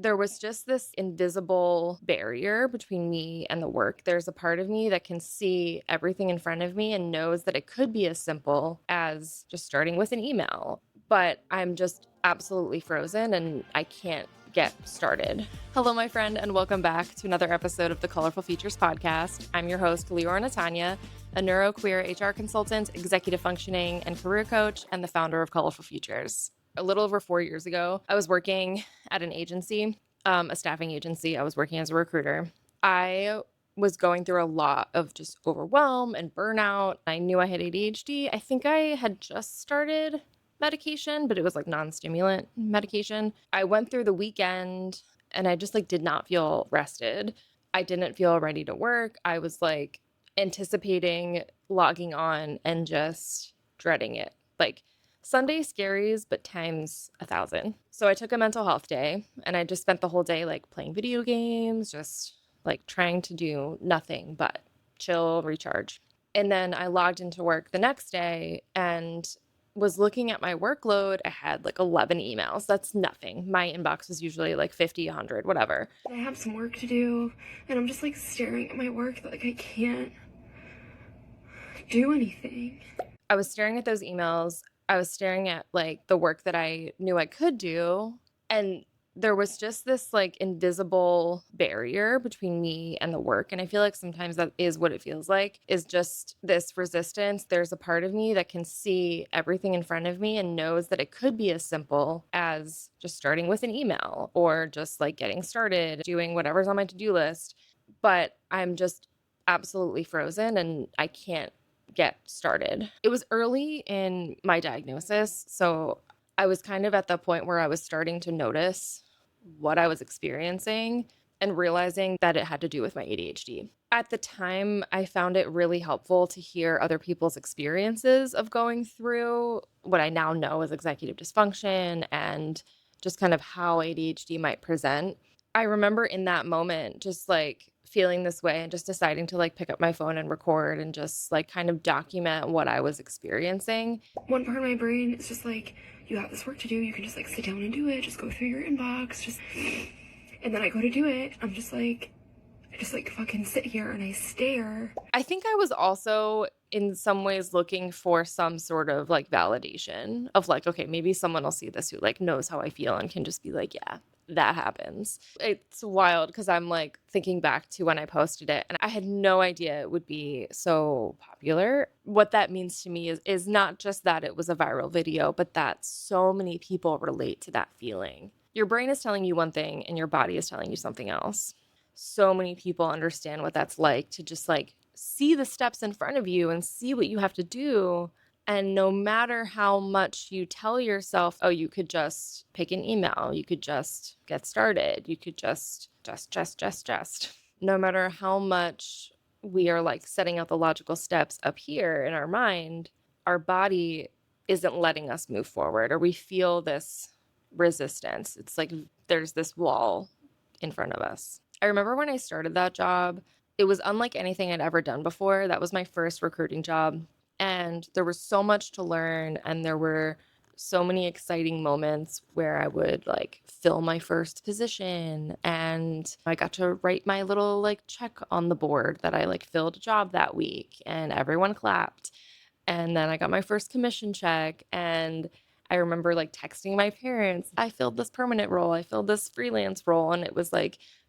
There was just this invisible barrier between me and the work. There's a part of me that can see everything in front of me and knows that it could be as simple as just starting with an email, but I'm just absolutely frozen and I can't get started. Hello, my friend, and welcome back to another episode of the Colorful Features podcast. I'm your host, Liora, a neuroqueer HR consultant, executive functioning and career coach, and the founder of Colorful Futures. A little over 4 years ago, I was working at an agency, a staffing agency. I was working as a recruiter. I was going through a lot of just overwhelm and burnout. I knew I had ADHD. I think I had just started medication, but it was like non-stimulant medication. I went through the weekend and I just did not feel rested. I didn't feel ready to work. I was anticipating logging on and just dreading it. Sunday scaries, but times 1,000. So I took a mental health day and I just spent the whole day playing video games, just trying to do nothing but chill, recharge. And then I logged into work the next day and was looking at my workload. I had 11 emails. That's nothing. My inbox was usually 50, 100, whatever. I have some work to do and I'm just staring at my work that I can't do anything. I was staring at those emails. I was staring at the work that I knew I could do. And there was just this invisible barrier between me and the work. And I feel like sometimes that is what it feels like, is just this resistance. There's a part of me that can see everything in front of me and knows that it could be as simple as just starting with an email or just getting started, doing whatever's on my to-do list. But I'm just absolutely frozen and I can't get started. It was early in my diagnosis, so I was kind of at the point where I was starting to notice what I was experiencing and realizing that it had to do with my ADHD. At the time, I found it really helpful to hear other people's experiences of going through what I now know as executive dysfunction and just kind of how ADHD might present. I remember in that moment just feeling this way and just deciding to pick up my phone and record and just kind of document what I was experiencing. One part of my brain is just you have this work to do, you can just sit down and do it, just go through your inbox, and then I go to do it, I just fucking sit here and I stare. I think I was also in some ways looking for some sort of validation of okay, maybe someone will see this who knows how I feel and can just be yeah, that happens. It's wild because I'm thinking back to when I posted it and I had no idea it would be so popular. What that means to me is not just that it was a viral video, but that so many people relate to that feeling. Your brain is telling you one thing and your body is telling you something else. So many people understand what that's like to just see the steps in front of you and see what you have to do. And no matter how much you tell yourself, oh, you could just pick an email, you could just get started, you could just. No matter how much we are setting out the logical steps up here in our mind, our body isn't letting us move forward, or we feel this resistance. It's there's this wall in front of us. I remember when I started that job, it was unlike anything I'd ever done before. That was my first recruiting job. And there was so much to learn. And there were so many exciting moments where I would fill my first position. And I got to write my little check on the board that I filled a job that week. And everyone clapped. And then I got my first commission check. And I remember texting my parents, I filled this permanent role, I filled this freelance role. And it was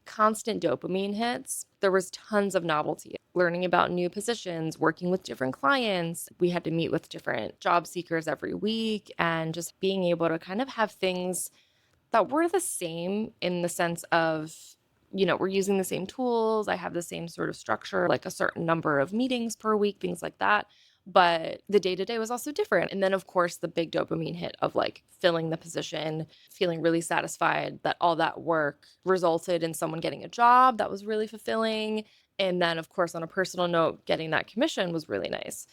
constant dopamine hits. There was tons of novelty, learning about new positions, working with different clients. We had to meet with different job seekers every week and just being able to kind of have things that were the same in the sense of, we're using the same tools. I have the same sort of structure, a certain number of meetings per week, things like that. But the day-to-day was also different. And then, of course, the big dopamine hit of filling the position, feeling really satisfied that all that work resulted in someone getting a job that was really fulfilling. And then, of course, on a personal note, getting that commission was really nice.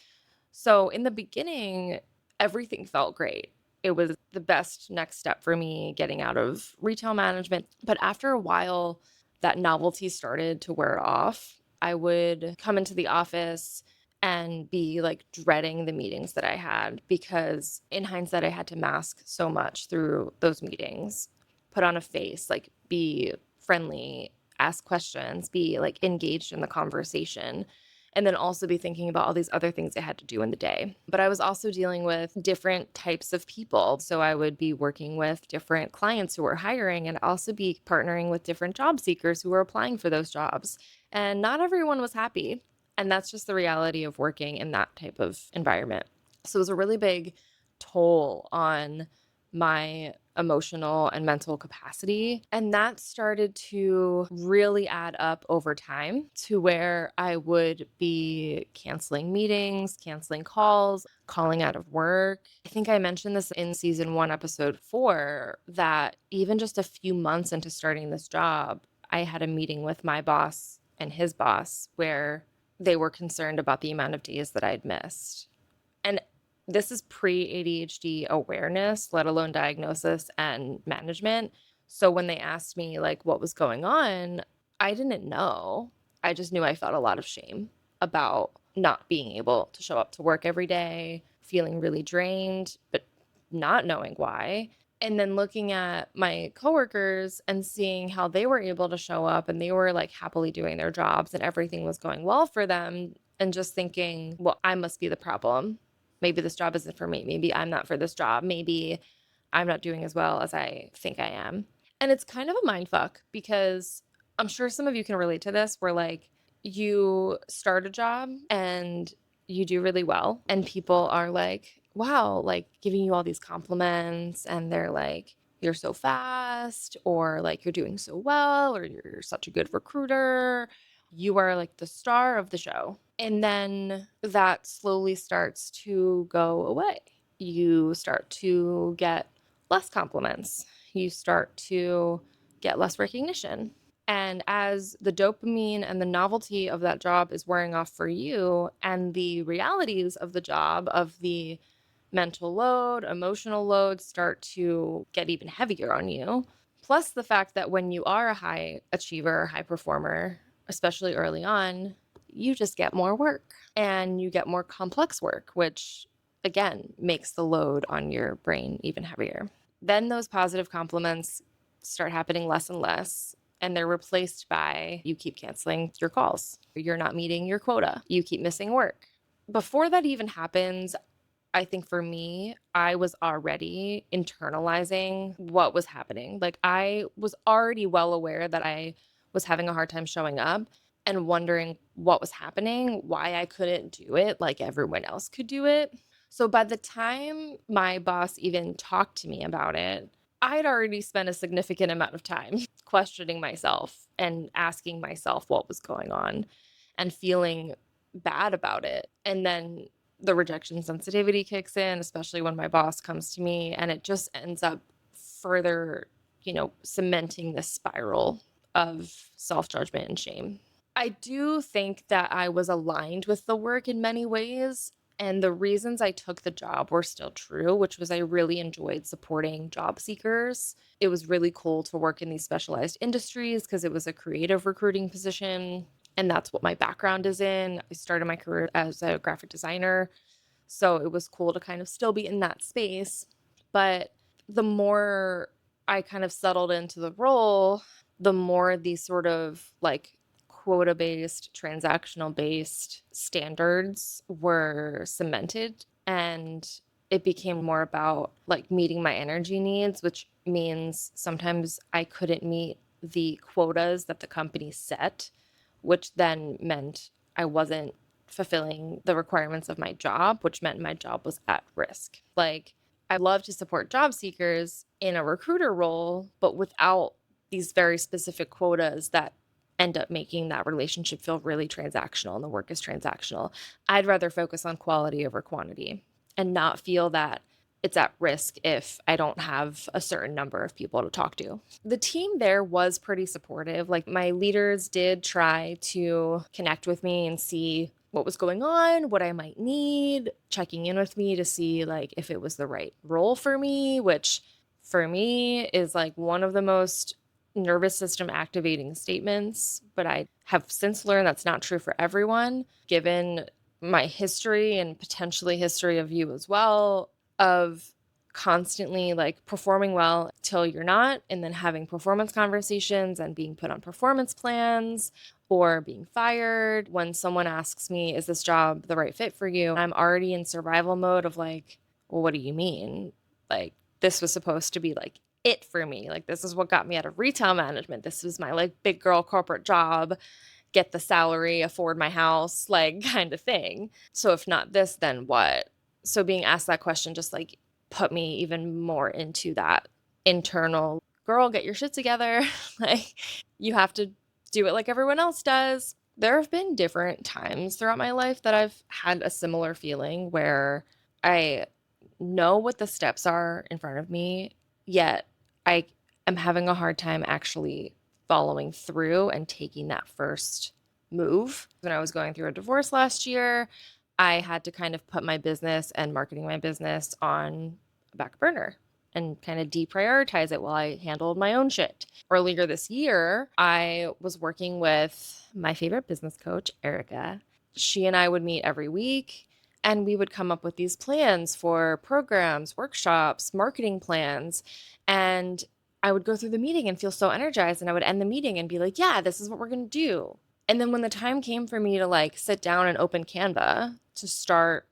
So in the beginning, everything felt great. It was the best next step for me getting out of retail management. But after a while, that novelty started to wear off. I would come into the office and be dreading the meetings that I had because in hindsight, I had to mask so much through those meetings. put on a face, like be friendly, ask questions, be like engaged in the conversation, and then also be thinking about all these other things I had to do in the day. But I was also dealing with different types of people. So I would be working with different clients who were hiring and also be partnering with different job seekers who were applying for those jobs. And not everyone was happy. And that's just the reality of working in that type of environment. So it was a really big toll on my emotional and mental capacity. And that started to really add up over time to where I would be canceling meetings, canceling calls, calling out of work. I think I mentioned this in season 1, episode 4, that even just a few months into starting this job, I had a meeting with my boss and his boss where they were concerned about the amount of days that I'd missed. And this is pre-ADHD awareness, let alone diagnosis and management. So when they asked me like what was going on, I didn't know. I just knew I felt a lot of shame about not being able to show up to work every day, feeling really drained, but not knowing why. And then looking at my coworkers and seeing how they were able to show up and they were like happily doing their jobs and everything was going well for them, and just thinking, well, I must be the problem. Maybe this job isn't for me. Maybe I'm not for this job. Maybe I'm not doing as well as I think I am. And it's kind of a mind fuck because I'm sure some of you can relate to this where like you start a job and you do really well and people are like, wow, like giving you all these compliments and they're like, you're so fast, or like you're doing so well, or you're such a good recruiter. You are like the star of the show. And then that slowly starts to go away. You start to get less compliments. You start to get less recognition. And as the dopamine and the novelty of that job is wearing off for you, and the realities of the job, of the mental load, emotional load start to get even heavier on you. Plus, the fact that when you are a high achiever, high performer, especially early on, you just get more work and you get more complex work, which again makes the load on your brain even heavier. Then those positive compliments start happening less and less, and they're replaced by you keep canceling your calls, you're not meeting your quota, you keep missing work. Before that even happens, I think for me, I was already internalizing what was happening. Like I was already well aware that I was having a hard time showing up and wondering what was happening, why I couldn't do it like everyone else could do it. So by the time my boss even talked to me about it, I'd already spent a significant amount of time questioning myself and asking myself what was going on and feeling bad about it. And then the rejection sensitivity kicks in, especially when my boss comes to me, and it just ends up further, cementing this spiral of self-judgment and shame. I do think that I was aligned with the work in many ways, and the reasons I took the job were still true, which was I really enjoyed supporting job seekers. It was really cool to work in these specialized industries because it was a creative recruiting position, and that's what my background is in. I started my career as a graphic designer, so it was cool to kind of still be in that space. But the more I kind of settled into the role, the more these sort of like quota based, transactional based standards were cemented. And it became more about like meeting my energy needs, which means sometimes I couldn't meet the quotas that the company set, which then meant I wasn't fulfilling the requirements of my job, which meant my job was at risk. Like, I love to support job seekers in a recruiter role, but without these very specific quotas that end up making that relationship feel really transactional and the work is transactional. I'd rather focus on quality over quantity and not feel that it's at risk if I don't have a certain number of people to talk to. The team there was pretty supportive. Like my leaders did try to connect with me and see what was going on, what I might need, checking in with me to see like if it was the right role for me, which for me is like one of the most nervous system activating statements, but I have since learned that's not true for everyone, given my history and potentially history of you as well, of constantly like performing well till you're not, and then having performance conversations and being put on performance plans or being fired. When someone asks me, is this job the right fit for you? I'm already in survival mode of like, well, what do you mean? Like, this was supposed to be like it for me. Like, this is what got me out of retail management. This was my like big girl corporate job, get the salary, afford my house, like kind of thing. So if not this, then what? So being asked that question just like put me even more into that internal, girl, get your shit together. Like, you have to do it like everyone else does. There have been different times throughout my life that I've had a similar feeling where I know what the steps are in front of me, yet I am having a hard time actually following through and taking that first move. When I was going through a divorce last year, I had to kind of put my business and marketing my business on a back burner and kind of deprioritize it while I handled my own shit. Earlier this year, I was working with my favorite business coach, Erica. She and I would meet every week and we would come up with these plans for programs, workshops, marketing plans. And I would go through the meeting and feel so energized. And I would end the meeting and be like, yeah, this is what we're going to do. And then when the time came for me to like sit down and open Canva to start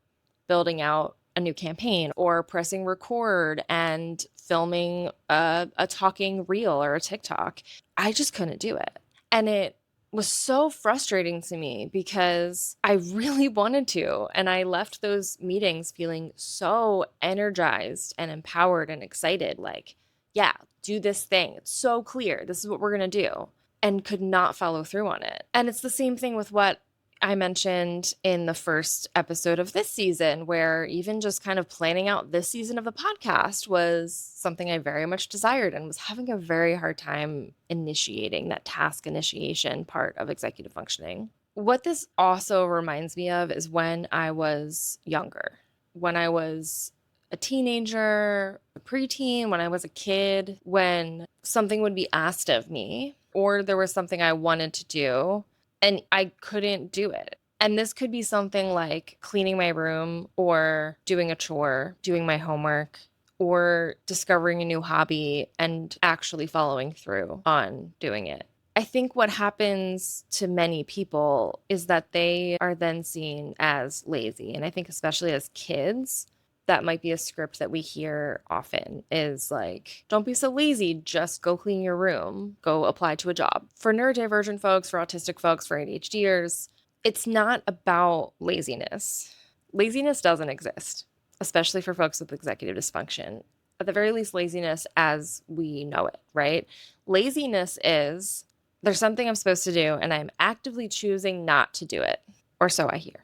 building out a new campaign or pressing record and filming a talking reel or a TikTok, I just couldn't do it. And it was so frustrating to me because I really wanted to. And I left those meetings feeling so energized and empowered and excited. Like, yeah, do this thing. It's so clear. This is what we're going to do. And could not follow through on it. And it's the same thing with what I mentioned in the first episode of this season, where even just kind of planning out this season of the podcast was something I very much desired and was having a very hard time initiating that task initiation part of executive functioning. What this also reminds me of is when I was younger, when I was a teenager, a preteen, when I was a kid, when something would be asked of me or there was something I wanted to do and I couldn't do it. And this could be something like cleaning my room or doing a chore, doing my homework, or discovering a new hobby and actually following through on doing it. I think what happens to many people is that they are then seen as lazy. And I think, especially as kids, that might be a script that we hear often is like, don't be so lazy, just go clean your room, go apply to a job. For neurodivergent folks, for autistic folks, for ADHDers, it's not about laziness. Laziness doesn't exist, especially for folks with executive dysfunction. At the very least, laziness as we know it, right? Laziness is there's something I'm supposed to do and I'm actively choosing not to do it, or so I hear.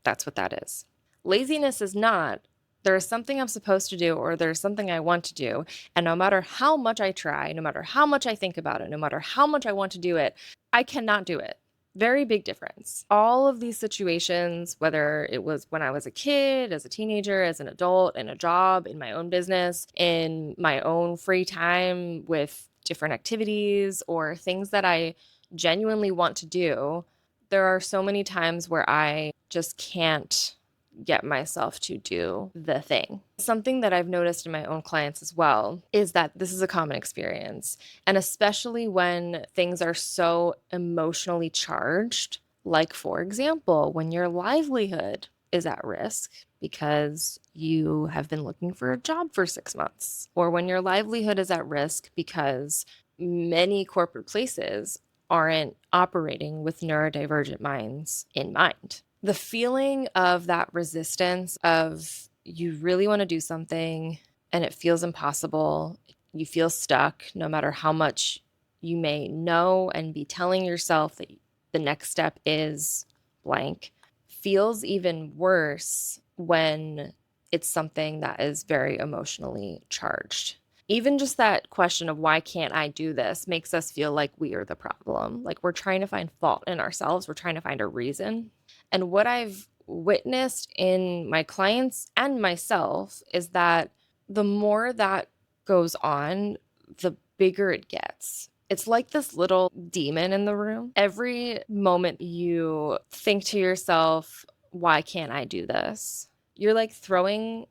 That's what that is. Laziness is not there is something I'm supposed to do or there's something I want to do. And no matter how much I try, no matter how much I think about it, no matter how much I want to do it, I cannot do it. Very big difference. All of these situations, whether it was when I was a kid, as a teenager, as an adult, in a job, in my own business, in my own free time with different activities or things that I genuinely want to do, there are so many times where I just can't get myself to do the thing. Something that I've noticed in my own clients as well is that this is a common experience. And especially when things are so emotionally charged, like, for example, when your livelihood is at risk because you have been looking for a job for 6 months, or when your livelihood is at risk because many corporate places aren't operating with neurodivergent minds in mind. The feeling of that resistance of you really want to do something and it feels impossible, you feel stuck no matter how much you may know and be telling yourself that the next step is blank, feels even worse when it's something that is very emotionally charged. Even just that question of why can't I do this makes us feel like we are the problem. Like we're trying to find fault in ourselves. We're trying to find a reason. And what I've witnessed in my clients and myself is that the more that goes on, the bigger it gets. It's like this little demon in the room. Every moment you think to yourself, why can't I do this? You're like throwing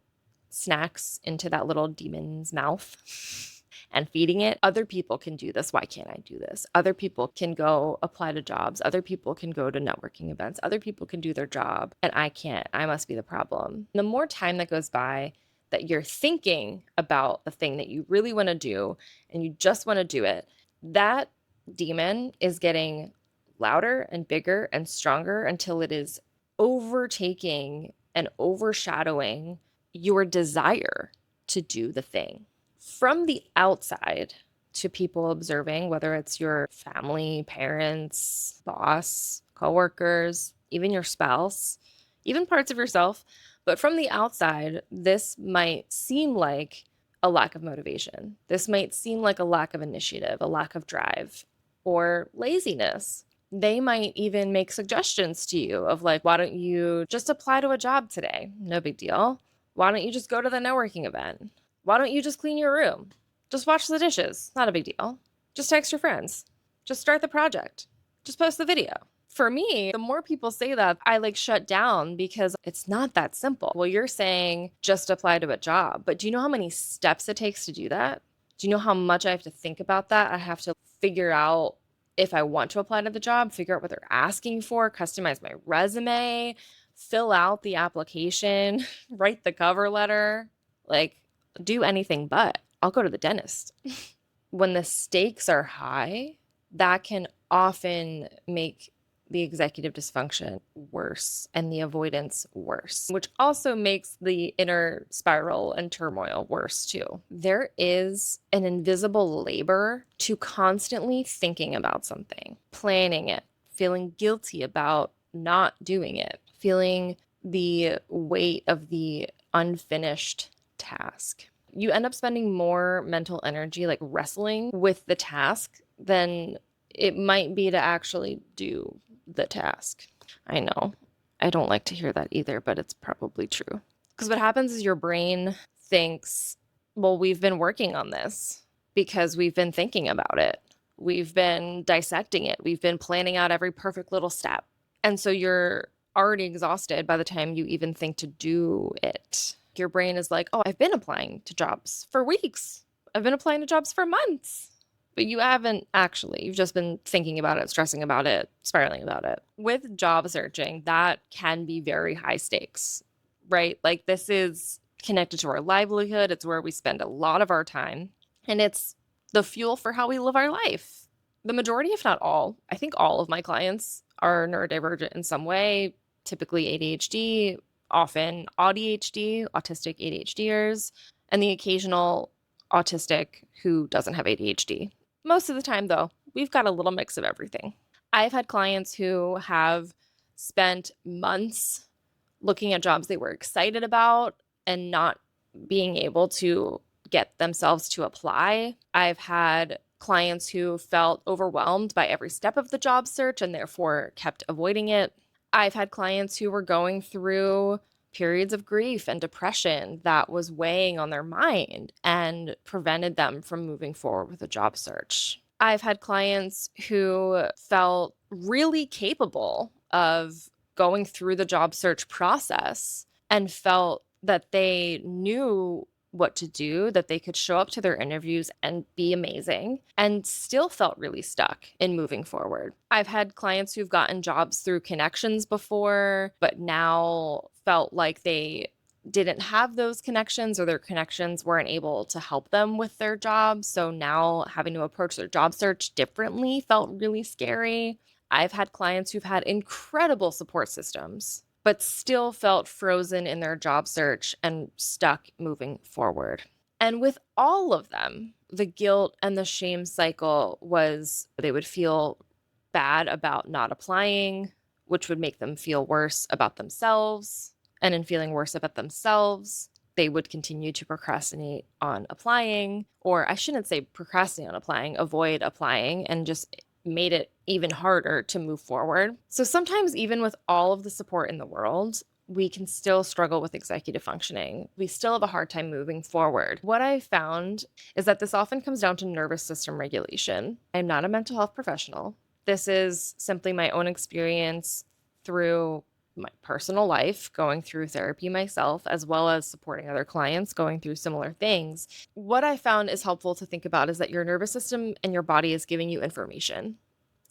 snacks into that little demon's mouth and feeding it. Other people can do this. Why can't I do this? Other people can go apply to jobs. Other people can go to networking events. Other people can do their job, and I can't. I must be the problem. The more time that goes by that you're thinking about the thing that you really want to do and you just want to do it, that demon is getting louder and bigger and stronger until it is overtaking and overshadowing your desire to do the thing. From the outside, to people observing, whether it's your family, parents, boss, coworkers, even your spouse, even parts of yourself, but from the outside, this might seem like a lack of motivation. This might seem like a lack of initiative, a lack of drive, or laziness. They might even make suggestions to you of like, why don't you just apply to a job today? No big deal. Why don't you just go to the networking event? Why don't you just clean your room? Just wash the dishes. Not a big deal. Just text your friends. Just start the project. Just post the video. For me, the more people say that, I like shut down because it's not that simple. Well, you're saying just apply to a job, but do you know how many steps it takes to do that? Do you know how much I have to think about that? I have to figure out if I want to apply to the job, figure out what they're asking for, customize my resume, fill out the application, write the cover letter, like do anything but. I'll go to the dentist. When the stakes are high, that can often make the executive dysfunction worse and the avoidance worse, which also makes the inner spiral and turmoil worse too. There is an invisible labor to constantly thinking about something, planning it, feeling guilty about not doing it, feeling the weight of the unfinished task. You end up spending more mental energy like wrestling with the task than it might be to actually do the task. I know. I don't like to hear that either, but it's probably true. Because what happens is your brain thinks, well, we've been working on this because we've been thinking about it. We've been dissecting it. We've been planning out every perfect little step. And so you're already exhausted by the time you even think to do it. Your brain is like, oh, I've been applying to jobs for weeks. I've been applying to jobs for months. But you haven't actually. You've just been thinking about it, stressing about it, spiraling about it. With job searching, that can be very high stakes, right? Like this is connected to our livelihood. It's where we spend a lot of our time. And it's the fuel for how we live our life. The majority, if not all, I think all of my clients are neurodivergent in some way, typically ADHD, often ADHD, autistic ADHDers, and the occasional autistic who doesn't have ADHD. Most of the time, though, we've got a little mix of everything. I've had clients who have spent months looking at jobs they were excited about and not being able to get themselves to apply. I've had clients who felt overwhelmed by every step of the job search and therefore kept avoiding it. I've had clients who were going through periods of grief and depression that was weighing on their mind and prevented them from moving forward with a job search. I've had clients who felt really capable of going through the job search process and felt that they knew what to do, that they could show up to their interviews and be amazing, and still felt really stuck in moving forward. I've had clients who've gotten jobs through connections before, but now felt like they didn't have those connections or their connections weren't able to help them with their job. So now having to approach their job search differently felt really scary. I've had clients who've had incredible support systems but still felt frozen in their job search and stuck moving forward. And with all of them, the guilt and the shame cycle was they would feel bad about not applying, which would make them feel worse about themselves. And in feeling worse about themselves, they would continue to procrastinate on applying, or I shouldn't say procrastinate on applying, avoid applying, and just made it even harder to move forward. So sometimes even with all of the support in the world, we can still struggle with executive functioning. We still have a hard time moving forward. What I found is that this often comes down to nervous system regulation. I'm not a mental health professional. This is simply my own experience through my personal life, going through therapy myself, as well as supporting other clients going through similar things. What I found is helpful to think about is that your nervous system and your body is giving you information.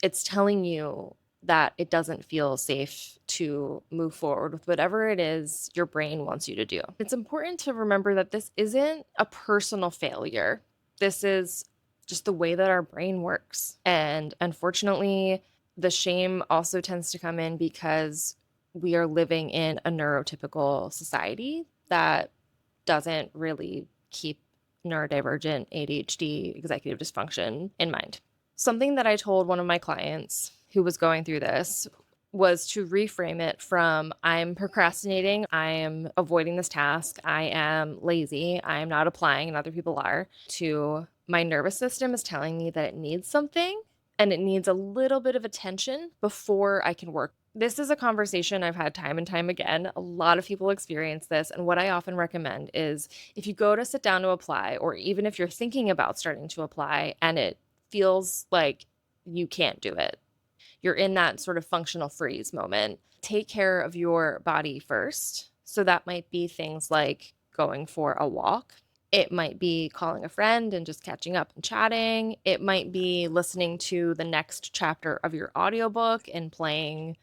It's telling you that it doesn't feel safe to move forward with whatever it is your brain wants you to do. It's important to remember that this isn't a personal failure. This is just the way that our brain works. And unfortunately, the shame also tends to come in because we are living in a neurotypical society that doesn't really keep neurodivergent ADHD executive dysfunction in mind. Something that I told one of my clients who was going through this was to reframe it from I'm procrastinating, I am avoiding this task, I am lazy, I am not applying, and other people are, to my nervous system is telling me that it needs something and it needs a little bit of attention before I can work. This is a conversation I've had time and time again. A lot of people experience this. And what I often recommend is if you go to sit down to apply, or even if you're thinking about starting to apply and it feels like you can't do it, you're in that sort of functional freeze moment, take care of your body first. So that might be things like going for a walk. It might be calling a friend and just catching up and chatting. It might be listening to the next chapter of your audiobook and playing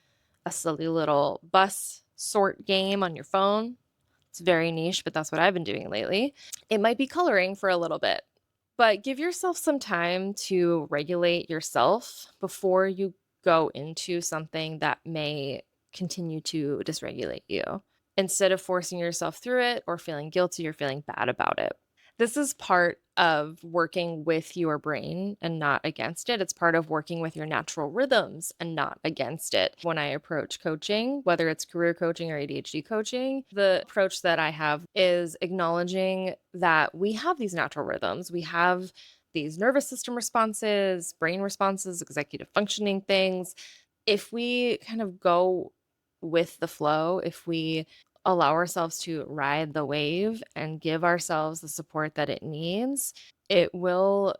a silly little bus sort game on your phone. It's very niche, but that's what I've been doing lately. It might be coloring for a little bit, but give yourself some time to regulate yourself before you go into something that may continue to dysregulate you, instead of forcing yourself through it or feeling guilty or feeling bad about it. This is part of working with your brain and not against it. It's part of working with your natural rhythms and not against it. When I approach coaching, whether it's career coaching or ADHD coaching, the approach that I have is acknowledging that we have these natural rhythms. We have these nervous system responses, brain responses, executive functioning things. If we kind of go with the flow, if we allow ourselves to ride the wave and give ourselves the support that it needs, it will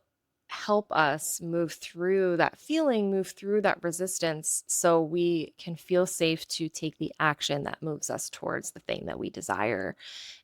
help us move through that feeling, move through that resistance, so we can feel safe to take the action that moves us towards the thing that we desire.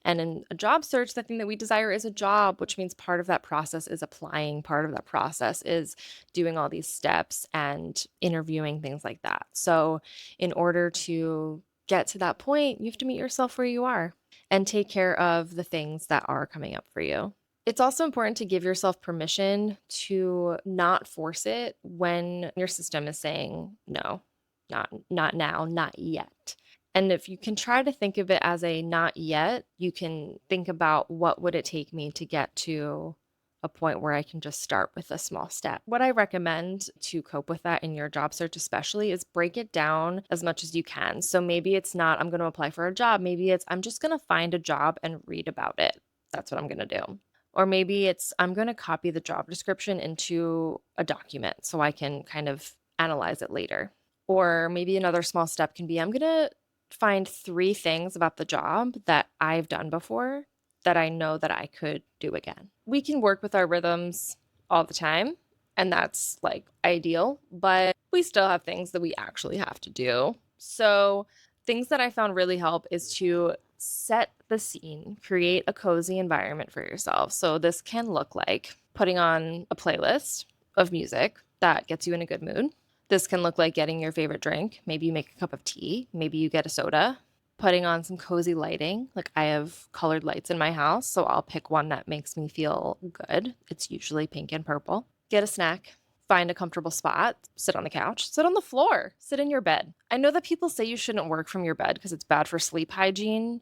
And in a job search, the thing that we desire is a job, which means part of that process is applying, part of that process is doing all these steps and interviewing, things like that. So, in order to get to that point, you have to meet yourself where you are and take care of the things that are coming up for you. It's also important to give yourself permission to not force it when your system is saying no, not now, not yet. And if you can try to think of it as a not yet, you can think about what would it take me to get to a point where I can just start with a small step. What I recommend to cope with that in your job search, especially, is break it down as much as you can. So maybe it's not, I'm going to apply for a job. Maybe it's, I'm just going to find a job and read about it. That's what I'm going to do. Or maybe it's, I'm going to copy the job description into a document so I can kind of analyze it later. Or maybe another small step can be, I'm going to find 3 things about the job that I've done before that I know that I could do again. We can work with our rhythms all the time, and that's like ideal, but we still have things that we actually have to do. So, things that I found really help is to set the scene, create a cozy environment for yourself. So, this can look like putting on a playlist of music that gets you in a good mood. This can look like getting your favorite drink. Maybe you make a cup of tea, maybe you get a soda, putting on some cozy lighting. Like I have colored lights in my house, so I'll pick one that makes me feel good. It's usually pink and purple. Get a snack, find a comfortable spot, sit on the couch, sit on the floor, sit in your bed. I know that people say you shouldn't work from your bed because it's bad for sleep hygiene,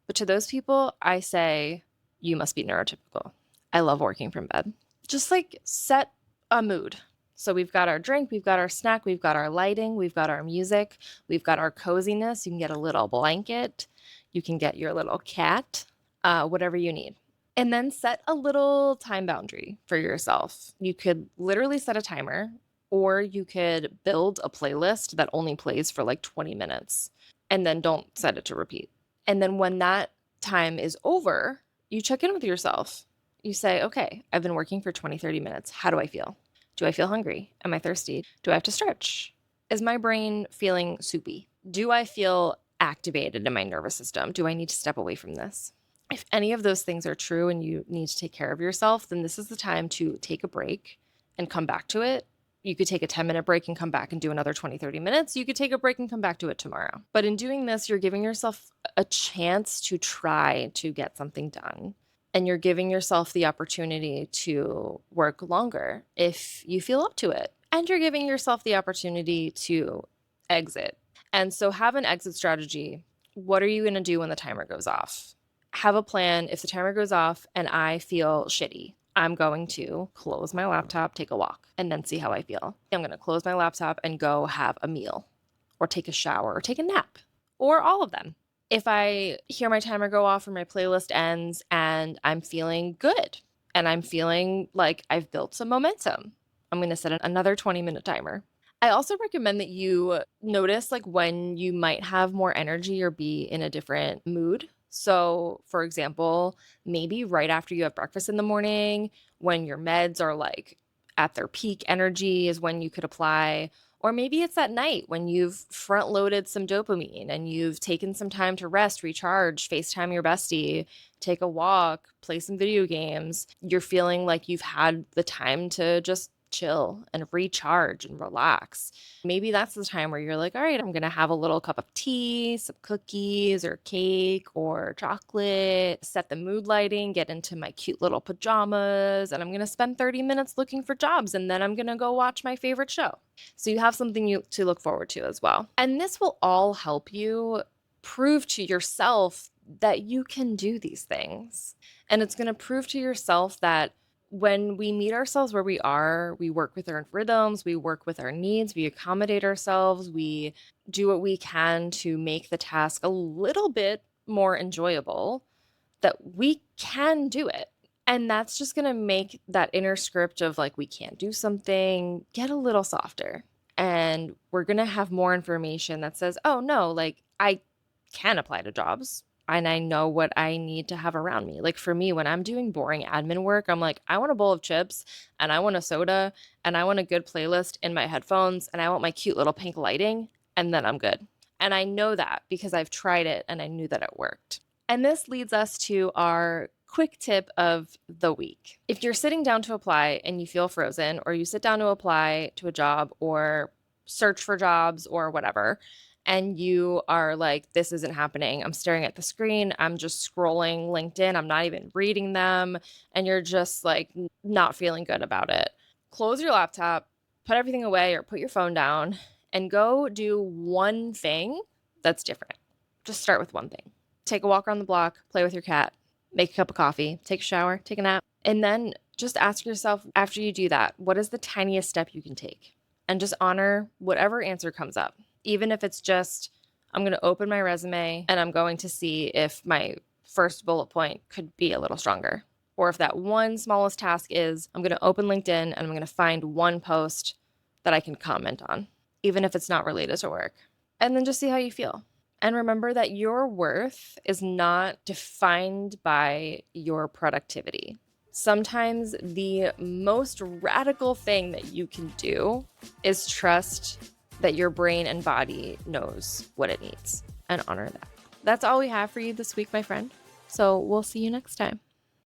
but to those people, I say you must be neurotypical. I love working from bed. Just like set a mood. So we've got our drink, we've got our snack, we've got our lighting, we've got our music, we've got our coziness. You can get a little blanket, you can get your little cat, whatever you need. And then set a little time boundary for yourself. You could literally set a timer, or you could build a playlist that only plays for like 20 minutes and then don't set it to repeat. And then when that time is over, you check in with yourself. You say, okay, I've been working for 20, 30 minutes. How do I feel? Do I feel hungry? Am I thirsty? Do I have to stretch? Is my brain feeling soupy? Do I feel activated in my nervous system? Do I need to step away from this? If any of those things are true and you need to take care of yourself, then this is the time to take a break and come back to it. You could take a 10-minute break and come back and do another 20, 30 minutes. You could take a break and come back to it tomorrow. But in doing this, you're giving yourself a chance to try to get something done. And you're giving yourself the opportunity to work longer if you feel up to it. And you're giving yourself the opportunity to exit. And so have an exit strategy. What are you going to do when the timer goes off? Have a plan. If the timer goes off and I feel shitty, I'm going to close my laptop, take a walk, and then see how I feel. I'm going to close my laptop and go have a meal or take a shower or take a nap or all of them. If I hear my timer go off or my playlist ends and I'm feeling good and I'm feeling like I've built some momentum, I'm going to set another 20-minute timer. I also recommend that you notice like when you might have more energy or be in a different mood. So, for example, maybe right after you have breakfast in the morning, when your meds are like at their peak energy is when you could apply. Or maybe it's at night when you've front loaded some dopamine and you've taken some time to rest, recharge, FaceTime your bestie, take a walk, play some video games. You're feeling like you've had the time to just chill and recharge and relax. Maybe that's the time where you're like, all right, I'm going to have a little cup of tea, some cookies or cake or chocolate, set the mood lighting, get into my cute little pajamas, and I'm going to spend 30 minutes looking for jobs, and then I'm going to go watch my favorite show. So you have something to look forward to as well. And this will all help you prove to yourself that you can do these things. And it's going to prove to yourself that when we meet ourselves where we are, we work with our rhythms, we work with our needs, we accommodate ourselves, we do what we can to make the task a little bit more enjoyable, that we can do it. And that's just going to make that inner script of like, we can't do something, get a little softer. And we're going to have more information that says, oh no, like I can apply to jobs and I know what I need to have around me. Like for me, when I'm doing boring admin work, I'm like, I want a bowl of chips and I want a soda and I want a good playlist in my headphones and I want my cute little pink lighting, and then I'm good. And I know that because I've tried it and I knew that it worked. And this leads us to our quick tip of the week. If you're sitting down to apply and you feel frozen, or you sit down to apply to a job or search for jobs or whatever, and you are like, this isn't happening. I'm staring at the screen. I'm just scrolling LinkedIn. I'm not even reading them. And you're just like not feeling good about it. Close your laptop, put everything away or put your phone down and go do one thing that's different. Just start with one thing. Take a walk around the block, play with your cat, make a cup of coffee, take a shower, take a nap, and then just ask yourself after you do that, what is the tiniest step you can take? And just honor whatever answer comes up. Even if it's just, I'm going to open my resume and I'm going to see if my first bullet point could be a little stronger. Or if that one smallest task is, I'm going to open LinkedIn and I'm going to find one post that I can comment on, even if it's not related to work. And then just see how you feel. And remember that your worth is not defined by your productivity. Sometimes the most radical thing that you can do is trust that your brain and body knows what it needs and honor that. That's all we have for you this week, my friend. So we'll see you next time.